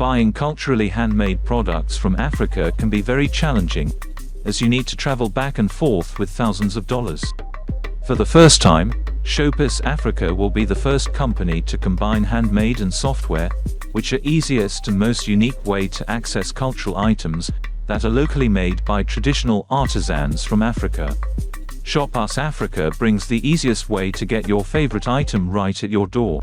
Buying culturally handmade products from Africa can be very challenging, as you need to travel back and forth with thousands of dollars. For the first time, Showbiz Africa will be the first company to combine handmade and software, which are easiest and most unique way to access cultural items that are locally made by traditional artisans from Africa. Showbiz Africa brings the easiest way to get your favorite item right at your door.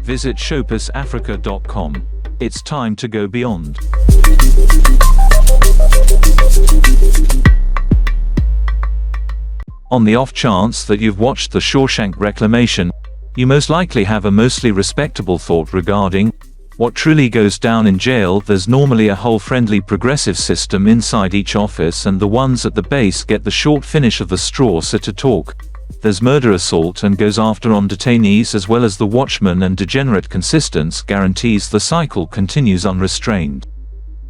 Visit showbizafrica.com. It's time to go beyond. On the off chance that you've watched the Shawshank reclamation, you most likely have a mostly respectable thought regarding what truly goes down in jail. There's normally a whole friendly progressive system inside each office, and the ones at the base get the short finish of the straw, so to talk. There's murder assault and goes after on detainees, as well as the watchman, and degenerate consistence guarantees the cycle continues unrestrained.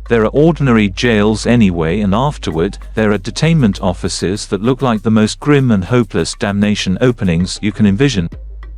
There are ordinary jails anyway, and afterward, there are detainment offices that look like the most grim and hopeless damnation openings you can envision.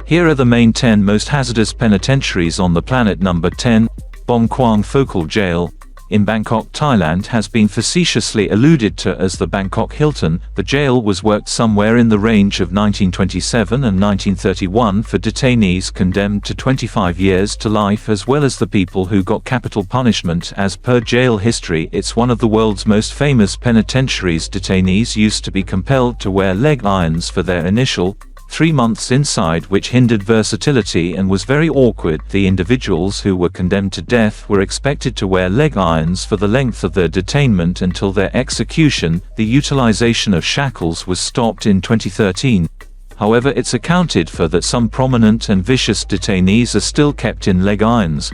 Here are the main 10 most hazardous penitentiaries on the planet. Number 10, Bong Kwang Focal Jail, in Bangkok, Thailand, has been facetiously alluded to as the Bangkok Hilton. The jail was worked somewhere in the range of 1927 and 1931 for detainees condemned to 25 years to life, as well as the people who got capital punishment. As per jail history, it's one of the world's most famous penitentiaries. Detainees used to be compelled to wear leg irons for their initial 3 months inside, which hindered versatility and was very awkward. The individuals who were condemned to death were expected to wear leg irons for the length of their detainment until their execution. The utilization of shackles was stopped in 2013. However, it's accounted for that some prominent and vicious detainees are still kept in leg irons.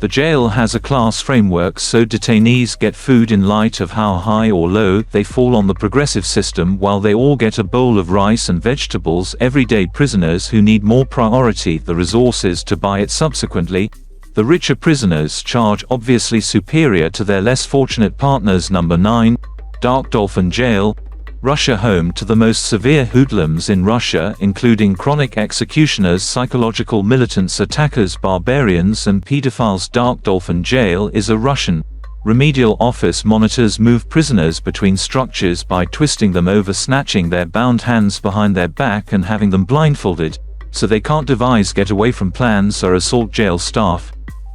The jail has a class framework, so detainees get food in light of how high or low they fall on the progressive system, while they all get a bowl of rice and vegetables. Everyday prisoners who need more priority the resources to buy it subsequently. The richer prisoners charge obviously superior to their less fortunate partners. Number 9, Dark Dolphin Jail, Russia, home to the most severe hoodlums in Russia, including chronic executioners, psychological militants, attackers, barbarians, and pedophiles. Dark Dolphin Jail is a Russian remedial office. Monitors move prisoners between structures by twisting them over, snatching their bound hands behind their back, and having them blindfolded, so they can't devise getaway from plans or assault jail staff.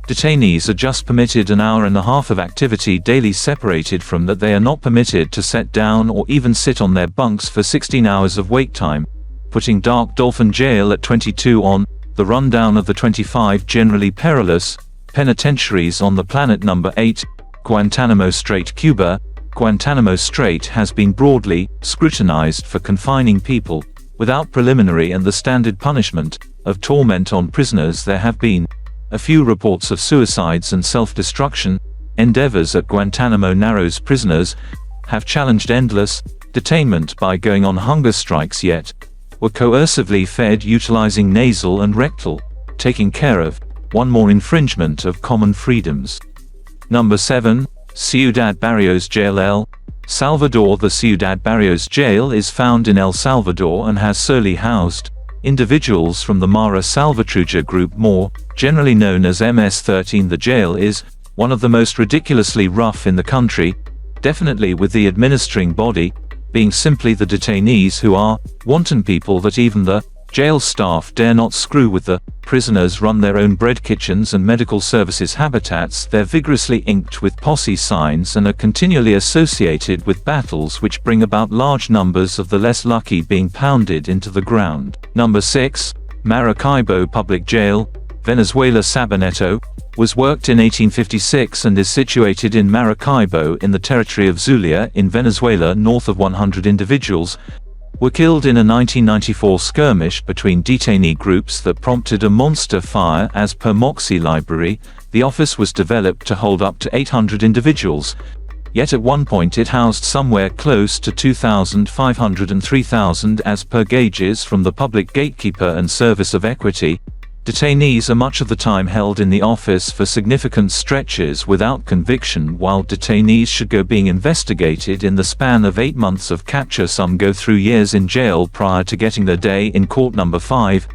Detainees are just permitted an hour and a half of activity daily. Separated from that, they are not permitted to sit down or even sit on their bunks for 16 hours of wait time, putting Dark Dolphin Jail at 22 on the rundown of the 25 generally perilous penitentiaries on the planet. Number 8, Guantanamo Strait, Cuba. Guantanamo Strait has been broadly scrutinized for confining people without preliminary and the standard punishment of torment on prisoners. There have been a few reports of suicides and self-destruction endeavors at Guantanamo. Narrows prisoners have challenged endless detainment by going on hunger strikes, yet were coercively fed utilizing nasal and rectal taking care of. One more infringement of common freedoms. Number 7, Ciudad Barrios Jail, El Salvador. The Ciudad Barrios Jail is found in El Salvador and has solely housed individuals from the Mara Salvatrucha group, more generally known as MS-13. The jail is one of the most ridiculously rough in the country, definitely with the administering body being simply the detainees, who are wanton people that even the jail staff dare not screw with. The prisoners run their own bread kitchens and medical services habitats. They're vigorously inked with posse signs and are continually associated with battles which bring about large numbers of the less lucky being pounded into the ground. Number 6, Maracaibo Public Jail, Venezuela. Saboneto was worked in 1856 and is situated in Maracaibo in the territory of Zulia in Venezuela. North of 100 individuals were killed in a 1994 skirmish between detainee groups that prompted a monster fire. As per Moxie Library, the office was developed to hold up to 800 individuals, yet at one point it housed somewhere close to 2,500 and 3,000. As per gauges from the Public Gatekeeper and Service of Equity, detainees are much of the time held in the office for significant stretches without conviction, while detainees should go being investigated in the span of 8 months of capture. Some go through years in jail prior to getting their day in court. Number 5,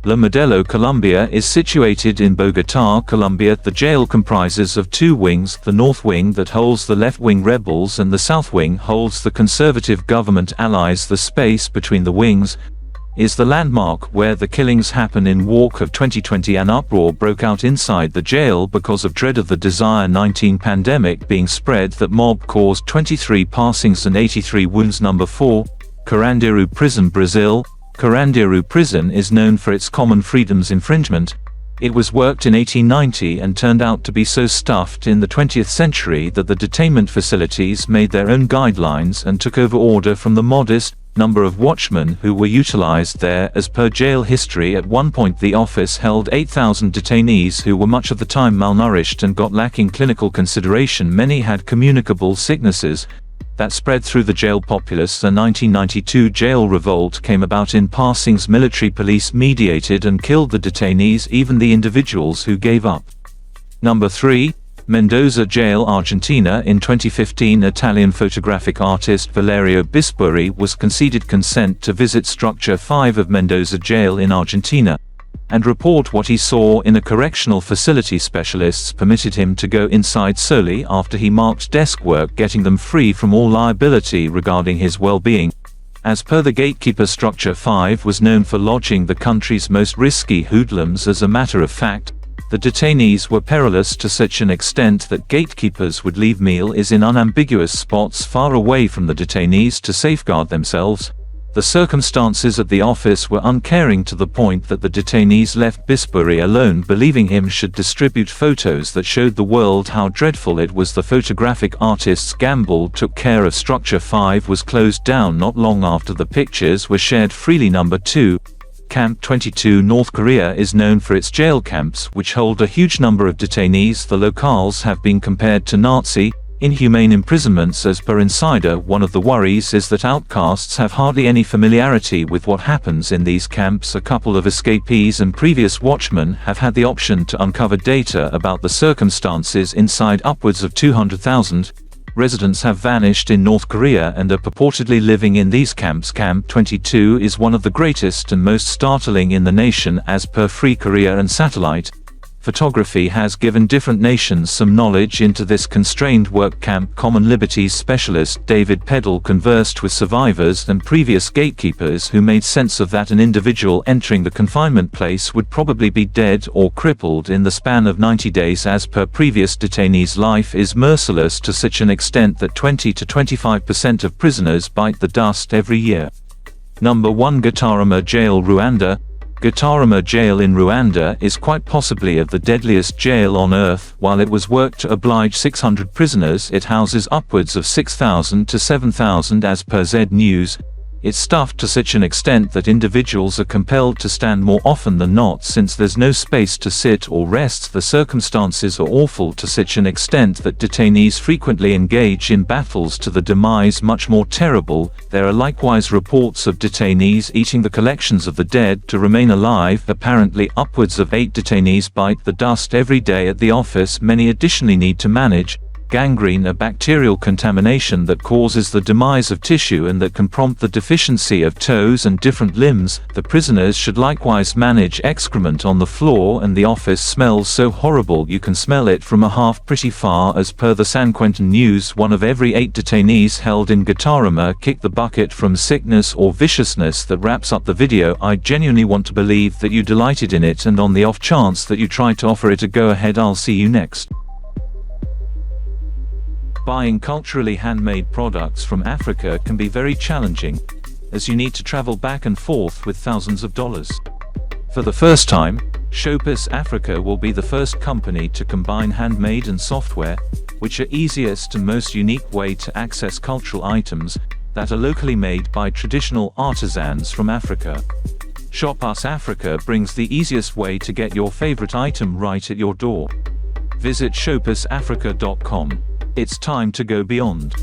La Modelo, Colombia is situated in Bogotá, Colombia. The jail comprises of two wings, the north wing that holds the left-wing rebels and the south wing holds the conservative government allies. The space between the wings is the landmark where the killings happen. In Walk of 2020, an uproar broke out inside the jail because of dread of the Desire-19 pandemic being spread. That mob caused 23 passings and 83 wounds. Number 4. Carandiru Prison, Brazil. Carandiru Prison is known for its common freedoms infringement. It was worked in 1890 and turned out to be so stuffed in the 20th century that the detainment facilities made their own guidelines and took over order from the modest number of watchmen who were utilized there. As per jail history, at one point the office held 8,000 detainees who were much of the time malnourished and got lacking clinical consideration. Many had communicable sicknesses that spread through the jail populace. The 1992 jail revolt came about in passings. Military police mediated and killed the detainees, even the individuals who gave up. Number 3. Mendoza Jail, Argentina. In 2015, Italian photographic artist Valerio Bispuri was conceded consent to visit Structure 5 of Mendoza Jail in Argentina and report what he saw in a correctional facility. Specialists permitted him to go inside solely after he marked desk work, getting them free from all liability regarding his well-being. As per the gatekeeper, Structure 5 was known for lodging the country's most risky hoodlums. As a matter of fact, the detainees were perilous to such an extent that gatekeepers would leave meals in unambiguous spots far away from the detainees to safeguard themselves. The circumstances at the office were uncaring to the point that the detainees left Bispuri alone, believing him should distribute photos that showed the world how dreadful it was. The photographic artist's gamble took care of. Structure 5 was closed down not long after the pictures were shared freely. Number 2. Camp 22, North Korea is known for its jail camps, which hold a huge number of detainees. The locales have been compared to Nazi, inhumane imprisonments. As per Insider, one of the worries is that outcasts have hardly any familiarity with what happens in these camps. A couple of escapees and previous watchmen have had the option to uncover data about the circumstances inside. Upwards of 200,000 residents have vanished in North Korea and are purportedly living in these camps. Camp 22 is one of the greatest and most startling in the nation. As per Free Korea and Satellite, photography has given different nations some knowledge into this constrained work camp. Common Liberties specialist David Peddle conversed with survivors and previous gatekeepers who made sense of that an individual entering the confinement place would probably be dead or crippled in the span of 90 days. As per previous detainees, life is merciless to such an extent that 20 to 25% of prisoners bite the dust every year. Number 1. Gitarama Jail, Rwanda. Gitarama Jail in Rwanda is quite possibly of the deadliest jail on earth. While it was worked to oblige 600 prisoners, it houses upwards of 6,000 to 7,000. As per Z News, it's stuffed to such an extent that individuals are compelled to stand more often than not, since there's no space to sit or rest. The circumstances are awful to such an extent that detainees frequently engage in battles to the demise. Much more terrible, there are likewise reports of detainees eating the collections of the dead to remain alive. Apparently upwards of 8 detainees bite the dust every day at the office. Many additionally need to manage gangrene, a bacterial contamination that causes the demise of tissue and that can prompt the deficiency of toes and different limbs. The prisoners should likewise manage excrement on the floor, and the office smells so horrible you can smell it from a half pretty far. As per the San Quentin News, 1 of every 8 detainees held in Gitarama kick the bucket from sickness or viciousness. That wraps up the video. I genuinely want to believe that you delighted in it, and on the off chance that you tried to offer it a go ahead, I'll see you next. Buying culturally handmade products from Africa can be very challenging, as you need to travel back and forth with thousands of dollars. For the first time, Showbiz Africa will be the first company to combine handmade and software, which are easiest and most unique way to access cultural items that are locally made by traditional artisans from Africa. Showbiz Africa brings the easiest way to get your favorite item right at your door. Visit showbizafrica.com. It's time to go beyond.